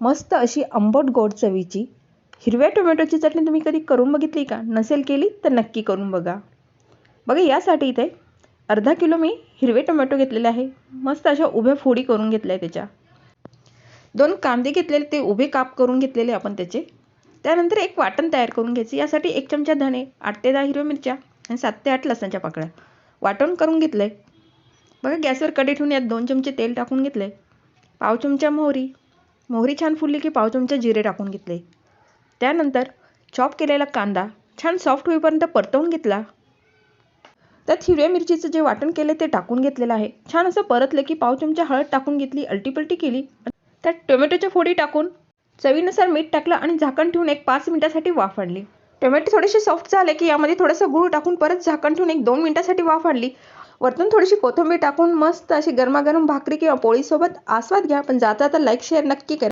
मस्त अशी आंबट गोड चवीची हिरव्या टोमॅटोची चटणी तुम्ही कधी करून बघितली का? नसेल केली तर नक्की करून बघा. बघा यासाठी इथे अर्धा किलो मी हिरवे टोमॅटो घेतलेले आहे. मस्त अशा उभ्या फोडी करून घेतल्या त्याच्या. 2 कांदे घेतलेले, ते उभे काप करून घेतलेले आपण त्याचे. त्यानंतर एक वाटण तयार करून घ्यायचे. यासाठी 1 चमचा धणे, 8 ते 10 हिरव्या मिरच्या आणि 7 ते 8 लसणाच्या पाकळ्या वाटण करून घेतलंय. बघा गॅसवर कढई ठेवून यात 2 चमचे तेल टाकून घेतले. पाव चमचा मोहरी छान फुलली की पाव चमचा जिरे टाकून घेतले. त्यानंतर चॉप केलेला कांदा छान सॉफ्ट होईपर्यंत परतवून घेतला. त्यात हिरव्या मिरचीचं जे वाटण केले ते टाकून घेतलेलं आहे. छान असं परतलं की पाव चमचा हळद टाकून घेतली, अलटीपलटी केली. त्यात टोमॅटोच्या फोडी टाकून चवीनुसार मीठ टाकलं आणि झाकण ठेवून 1-5 मिनिटांसाठी वाफ आणली. टोमॅटो थोडेसे सॉफ्ट झाले की यामध्ये थोडंसं गूळ टाकून परत झाकण ठेवून 1-2 मिनिटांसाठी वाफ आणली. वरतून थोडीशी कोथिंबीर टाकून मस्त अशी गरमागरम भाकरी किंवा पोळीसोबत आस्वाद घ्या. पण जाता लाईक शेअर नक्की करा.